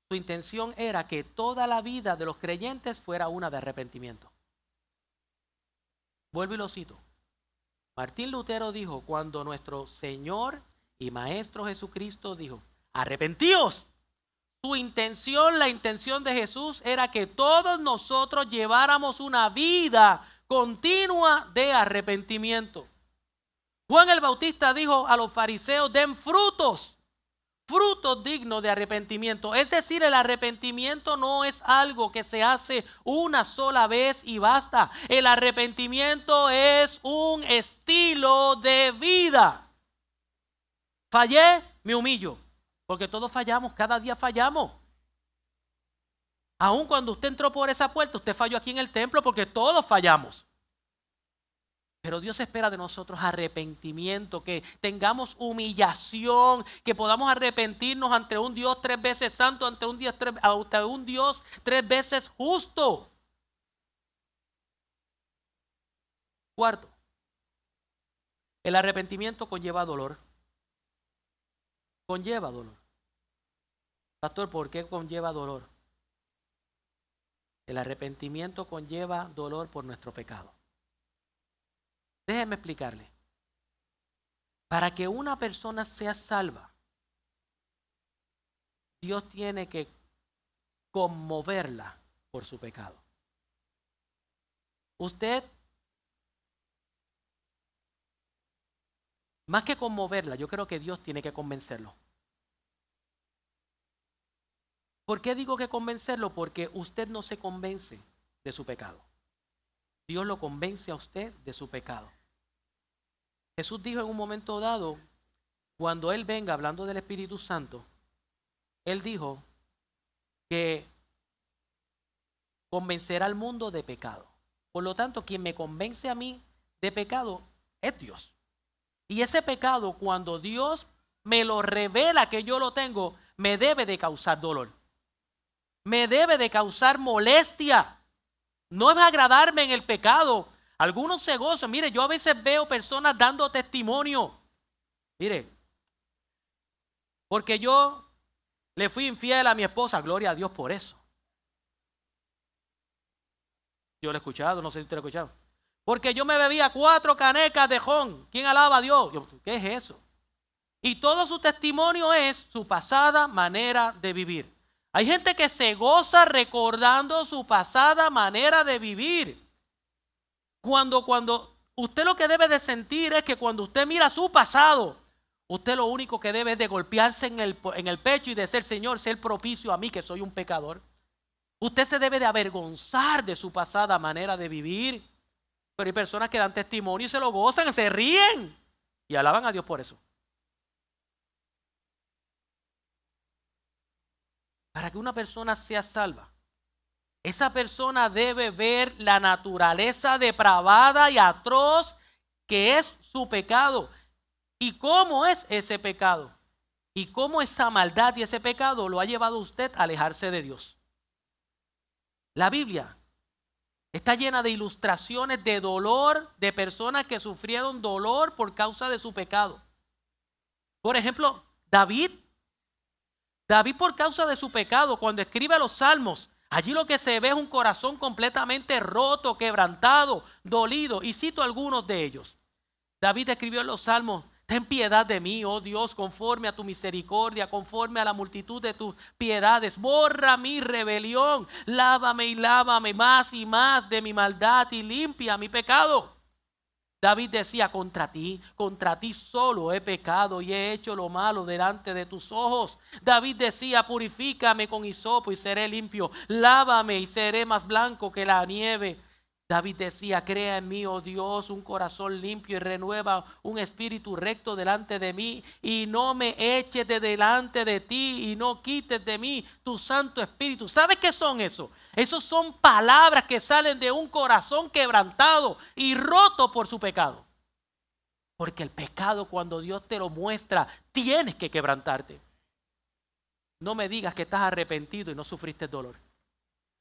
su intención era que toda la vida de los creyentes fuera una de arrepentimiento. Vuelvo y lo cito. Martín Lutero dijo, cuando nuestro Señor y Maestro Jesucristo dijo, arrepentíos, su intención, la intención de Jesús era que todos nosotros lleváramos una vida continua de arrepentimiento. Juan el Bautista dijo a los fariseos, den frutos dignos de arrepentimiento. Es decir, el arrepentimiento no es algo que se hace una sola vez y basta. El arrepentimiento es un estilo de vida. Fallé, me humillo. Porque todos fallamos, cada día fallamos. Aun cuando usted entró por esa puerta, usted falló aquí en el templo porque todos fallamos. Pero Dios espera de nosotros arrepentimiento, que tengamos humillación, que podamos arrepentirnos ante un Dios 3 veces santo, ante un Dios 3 veces justo. Cuarto, el arrepentimiento conlleva dolor. Conlleva dolor. Pastor, ¿por qué conlleva dolor? El arrepentimiento conlleva dolor por nuestro pecado. Déjeme explicarle. Para que una persona sea salva, Dios tiene que conmoverla por su pecado. Usted, más que conmoverla, yo creo que Dios tiene que convencerlo. ¿Por qué digo que convencerlo? Porque usted no se convence de su pecado. Dios lo convence a usted de su pecado. Jesús dijo en un momento dado, cuando Él venga, hablando del Espíritu Santo, Él dijo que convencerá al mundo de pecado. Por lo tanto, quien me convence a mí de pecado es Dios. Y ese pecado, cuando Dios me lo revela que yo lo tengo, me debe de causar dolor. Me debe de causar molestia. No es agradarme en el pecado. Algunos se gozan. Mire, yo a veces veo personas dando testimonio. Mire, porque yo le fui infiel a mi esposa. Gloria a Dios por eso. Yo lo he escuchado, no sé si usted lo ha escuchado. Porque yo me bebía 4 canecas de jon. ¿Quién alaba a Dios? ¿Qué es eso? Y todo su testimonio es su pasada manera de vivir. Hay gente que se goza recordando su pasada manera de vivir. Cuando usted lo que debe de sentir es que cuando usted mira su pasado, usted lo único que debe es de golpearse en el pecho y decir, Señor, sé propicio a mí que soy un pecador. Usted se debe de avergonzar de su pasada manera de vivir. Pero hay personas que dan testimonio y se lo gozan, se ríen y alaban a Dios por eso. Para que una persona sea salva, esa persona debe ver la naturaleza depravada y atroz que es su pecado. ¿Y cómo es ese pecado? ¿Y cómo esa maldad y ese pecado lo ha llevado a usted a alejarse de Dios? La Biblia está llena de ilustraciones de dolor, de personas que sufrieron dolor por causa de su pecado. Por ejemplo, David por causa de su pecado, cuando escribe los salmos, allí lo que se ve es un corazón completamente roto, quebrantado, dolido. Y cito algunos de ellos. David escribió en los salmos, ten piedad de mí, oh Dios, conforme a tu misericordia, conforme a la multitud de tus piedades. Borra mi rebelión, lávame y lávame más y más de mi maldad y limpia mi pecado. David decía, contra ti solo he pecado y he hecho lo malo delante de tus ojos. David decía, purifícame con hisopo y seré limpio, lávame y seré más blanco que la nieve. David decía, crea en mí, oh Dios, un corazón limpio y renueva un espíritu recto delante de mí y no me eches de delante de ti y no quites de mí tu Santo Espíritu. ¿Sabes qué son eso? Esos son palabras que salen de un corazón quebrantado y roto por su pecado. Porque el pecado, cuando Dios te lo muestra, tienes que quebrantarte. No me digas que estás arrepentido y no sufriste dolor.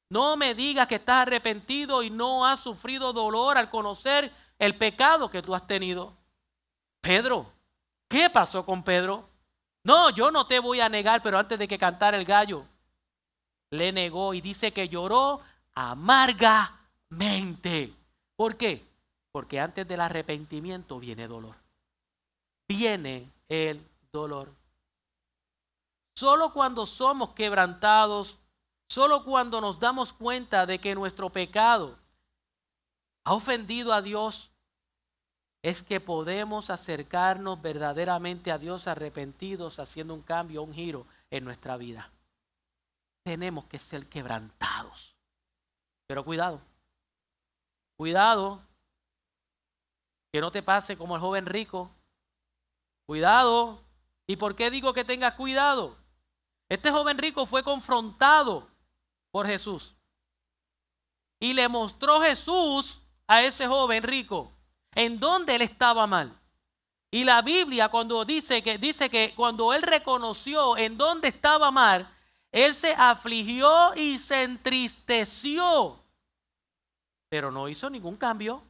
No me digas que estás arrepentido y no has sufrido dolor al conocer el pecado que tú has tenido. Pedro, ¿qué pasó con Pedro? No, yo no te voy a negar, pero antes de que cantara el gallo, le negó y dice que lloró amargamente. ¿Por qué? Porque antes del arrepentimiento viene dolor. Viene el dolor. Solo cuando somos quebrantados, solo cuando nos damos cuenta de que nuestro pecado ha ofendido a Dios, es que podemos acercarnos verdaderamente a Dios arrepentidos, haciendo un cambio, un giro en nuestra vida. Tenemos que ser quebrantados. Pero cuidado, que no te pase como el joven rico. Cuidado, ¿Y por qué digo que tengas cuidado? Este joven rico fue confrontado por Jesús. Y le mostró Jesús a ese joven rico en donde él estaba mal. Y la Biblia cuando dice que cuando él reconoció en dónde estaba mal, él se afligió y se entristeció. Pero no hizo ningún cambio.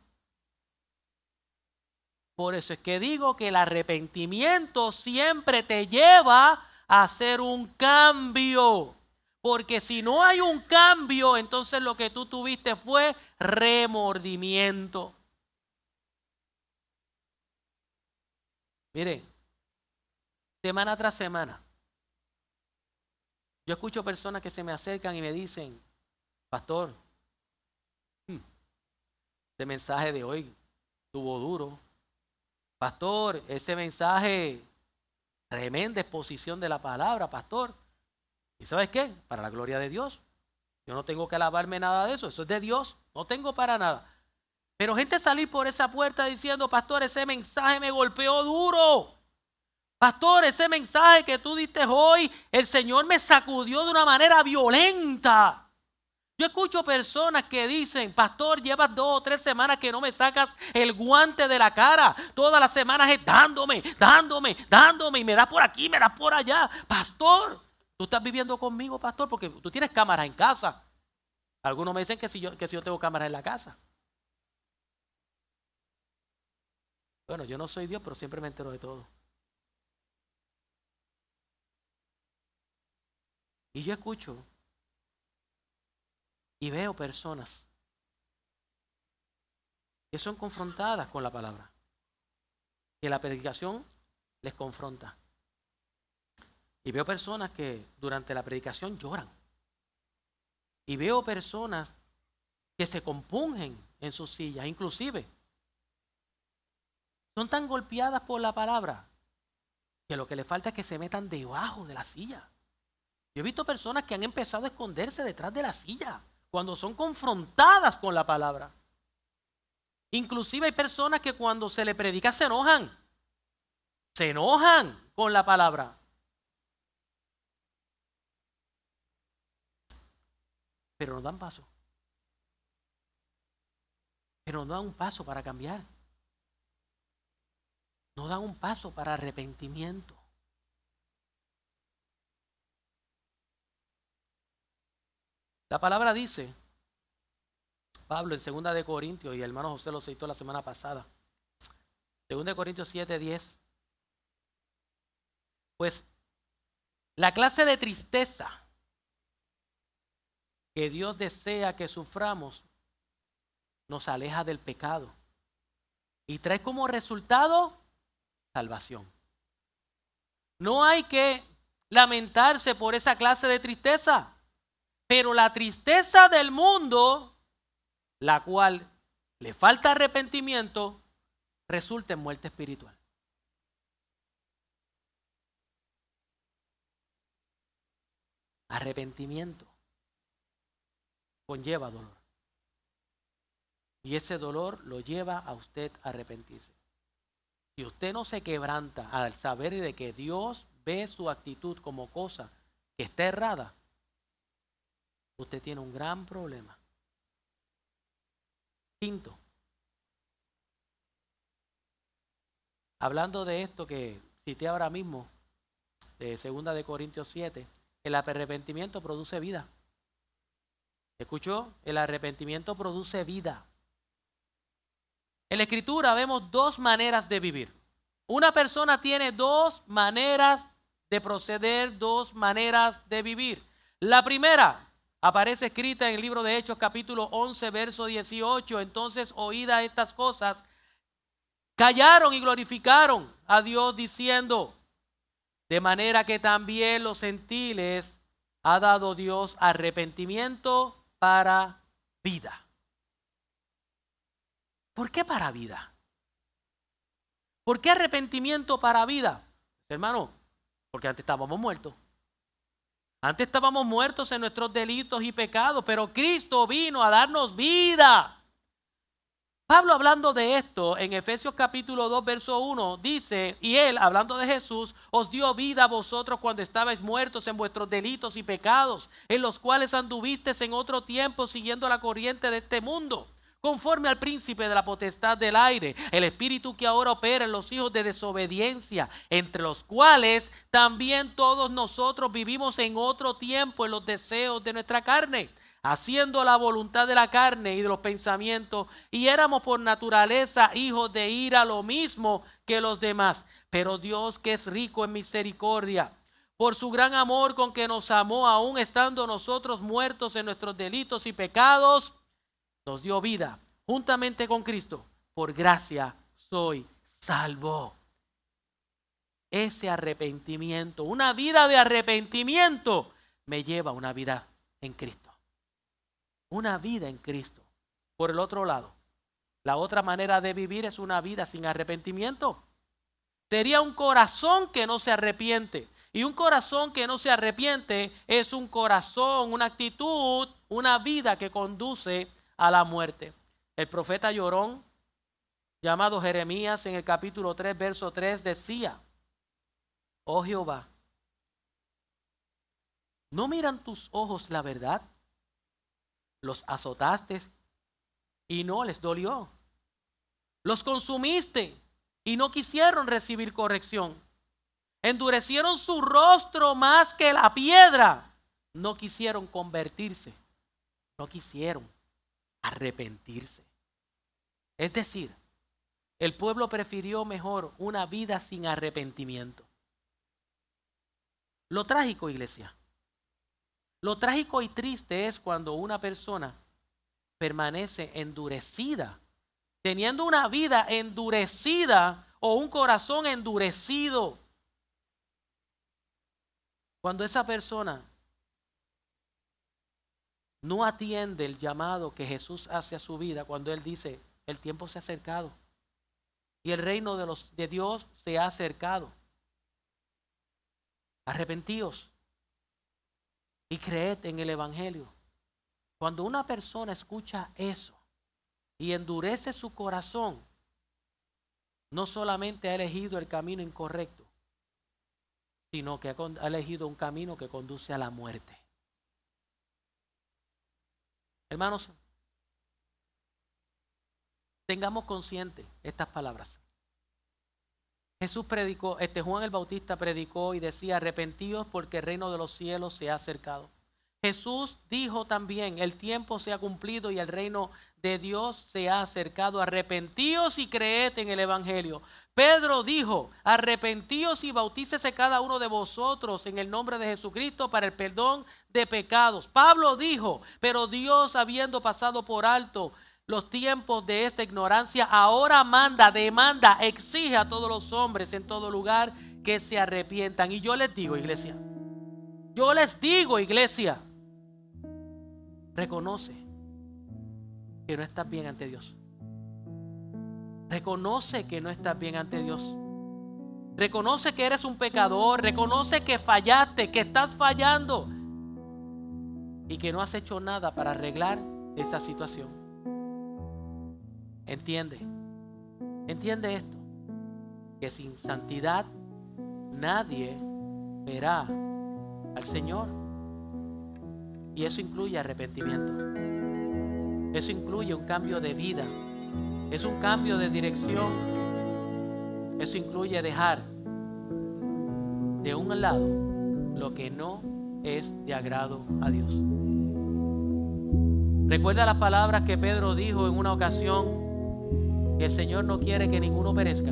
Por eso es que digo que el arrepentimiento siempre te lleva a hacer un cambio. Porque si no hay un cambio, entonces lo que tú tuviste fue remordimiento. Mire, semana tras semana, yo escucho personas que se me acercan y me dicen, pastor, este mensaje de hoy estuvo duro. Pastor, ese mensaje, tremenda exposición de la palabra, pastor. ¿Y sabes qué? Para la gloria de Dios. Yo no tengo que alabarme nada de eso. Eso es de Dios. No tengo para nada. Pero gente salir por esa puerta diciendo, pastor, ese mensaje me golpeó duro. Pastor, ese mensaje que tú diste hoy, el Señor me sacudió de una manera violenta. Yo escucho personas que dicen, pastor, llevas 2 o 3 semanas que no me sacas el guante de la cara. Todas las semanas es dándome, y me das por aquí, me das por allá. Pastor, tú estás viviendo conmigo, pastor, porque tú tienes cámaras en casa. Algunos me dicen que si yo tengo cámaras en la casa. Bueno, yo no soy Dios, pero siempre me entero de todo. Y yo escucho y veo personas que son confrontadas con la palabra. Que la predicación les confronta. Y veo personas que durante la predicación lloran. Y veo personas que se compungen en sus sillas, inclusive. Son tan golpeadas por la palabra que lo que les falta es que se metan debajo de la silla. Yo he visto personas que han empezado a esconderse detrás de la silla cuando son confrontadas con la palabra. Inclusive hay personas que cuando se le predica se enojan. Se enojan con la palabra. Pero no dan paso. Pero no dan un paso para cambiar. No dan un paso para arrepentimiento. La palabra dice, Pablo en 2 de Corintios, y el hermano José lo citó la semana pasada, 2 de Corintios 7:10, pues la clase de tristeza que Dios desea que suframos nos aleja del pecado y trae como resultado salvación. No hay que lamentarse por esa clase de tristeza, pero la tristeza del mundo, la cual le falta arrepentimiento, resulta en muerte espiritual. Arrepentimiento conlleva dolor. Y ese dolor lo lleva a usted a arrepentirse. Si usted no se quebranta al saber de que Dios ve su actitud como cosa que está errada, usted tiene un gran problema. Quinto, hablando de esto que cité ahora mismo, de 2 de Corintios 7, el arrepentimiento produce vida. ¿Escuchó? El arrepentimiento produce vida. En la Escritura vemos 2 maneras de vivir. Una persona tiene 2 maneras de proceder, 2 maneras de vivir. La primera aparece escrita en el libro de Hechos capítulo 11, verso 18. Entonces, oídas estas cosas, callaron y glorificaron a Dios diciendo, de manera que también los gentiles ha dado Dios arrepentimiento para vida. ¿Por qué para vida? ¿Por qué arrepentimiento para vida? Hermano, porque antes estábamos muertos. Antes estábamos muertos en nuestros delitos y pecados, pero Cristo vino a darnos vida. Pablo, hablando de esto en Efesios capítulo 2 verso 1, dice: y él, hablando de Jesús, os dio vida a vosotros cuando estabais muertos en vuestros delitos y pecados, en los cuales anduvisteis en otro tiempo siguiendo la corriente de este mundo, conforme al príncipe de la potestad del aire, el espíritu que ahora opera en los hijos de desobediencia, entre los cuales también todos nosotros vivimos en otro tiempo en los deseos de nuestra carne, haciendo la voluntad de la carne y de los pensamientos, y éramos por naturaleza hijos de ira, lo mismo que los demás. Pero Dios, que es rico en misericordia, por su gran amor con que nos amó, aun estando nosotros muertos en nuestros delitos y pecados, nos dio vida juntamente con Cristo. Por gracia soy salvo. Ese arrepentimiento, una vida de arrepentimiento, me lleva a una vida en Cristo. Una vida en Cristo. Por el otro lado, la otra manera de vivir es una vida sin arrepentimiento. Sería un corazón que no se arrepiente. Y un corazón que no se arrepiente es un corazón, una actitud, una vida que conduce a la muerte. El profeta llorón, llamado Jeremías, en el capítulo 3, verso 3, decía: oh Jehová, ¿no miran tus ojos la verdad? Los azotaste y no les dolió. Los consumiste y no quisieron recibir corrección. Endurecieron su rostro más que la piedra. No quisieron convertirse. No quisieron arrepentirse. Es decir, el pueblo prefirió mejor una vida sin arrepentimiento. Lo trágico, iglesia, lo trágico y triste es cuando una persona permanece endurecida, teniendo una vida endurecida o un corazón endurecido. Cuando esa persona no atiende el llamado que Jesús hace a su vida, cuando Él dice: el tiempo se ha acercado y el reino de Dios se ha acercado. Arrepentíos y creed en el Evangelio. Cuando una persona escucha eso y endurece su corazón, no solamente ha elegido el camino incorrecto, sino que ha elegido un camino que conduce a la muerte. Hermanos, tengamos consciente estas palabras. Jesús predicó, Juan el Bautista predicó y decía: arrepentíos porque el reino de los cielos se ha acercado. Jesús dijo también: el tiempo se ha cumplido y el reino de Dios se ha acercado. Arrepentíos y creed en el Evangelio. Pedro dijo: arrepentíos y bautícese cada uno de vosotros en el nombre de Jesucristo para el perdón de pecados. Pablo dijo: pero Dios, habiendo pasado por alto los tiempos de esta ignorancia, ahora manda, demanda, exige a todos los hombres en todo lugar que se arrepientan. Y yo les digo, iglesia, reconoce que no estás bien ante Dios. Reconoce que no estás bien ante Dios. Reconoce que eres un pecador. Reconoce que fallaste, que estás fallando y que no has hecho nada para arreglar esa situación. Entiende esto, que sin santidad nadie verá al Señor. Y eso incluye arrepentimiento. Eso incluye un cambio de vida. Es un cambio de dirección. Eso incluye dejar de un lado lo que no es de agrado a Dios. Recuerda las palabras que Pedro dijo en una ocasión: que el Señor no quiere que ninguno perezca,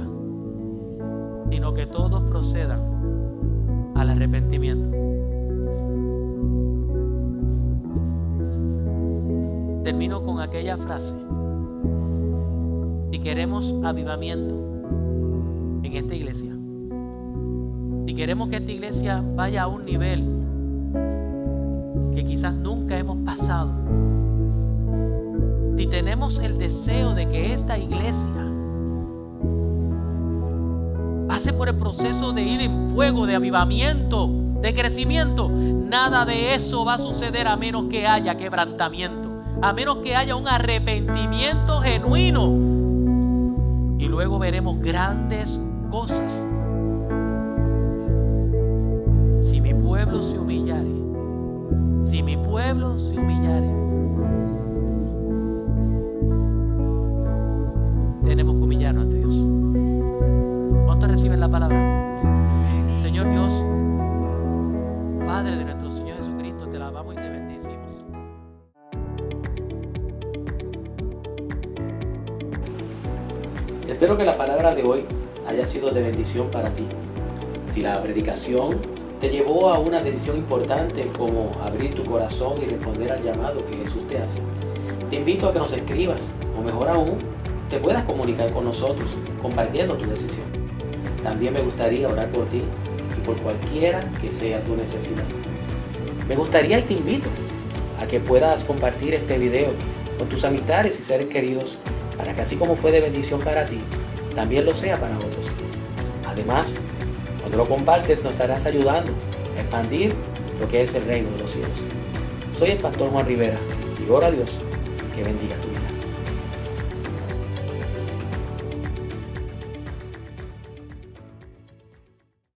sino que todos procedan al arrepentimiento. Termino con aquella frase: si queremos avivamiento en esta iglesia, si queremos que esta iglesia vaya a un nivel que quizás nunca hemos pasado, si tenemos el deseo de que esta iglesia pase por el proceso de ir en fuego, de avivamiento, de crecimiento, nada de eso va a suceder a menos que haya quebrantamiento, a menos que haya un arrepentimiento genuino y luego veremos grandes cosas. Si mi pueblo se humillare, si mi pueblo se humillare, tenemos que humillarnos ante Dios. ¿Cuántos reciben la palabra? Señor Dios, Padre de nuestro Señor Jesucristo, te alabamos y te bendecimos. Espero que la palabra de hoy haya sido de bendición para ti. Si la predicación te llevó a una decisión importante como abrir tu corazón y responder al llamado que Jesús te hace, te invito a que nos escribas, o mejor aún, te puedas comunicar con nosotros compartiendo tu decisión. También me gustaría orar por ti y por cualquiera que sea tu necesidad. Me gustaría y te invito a que puedas compartir este video con tus amistades y seres queridos para que así como fue de bendición para ti, también lo sea para otros. Además, cuando lo compartes nos estarás ayudando a expandir lo que es el reino de los cielos. Soy el pastor Juan Rivera y oro a Dios que bendiga tu vida.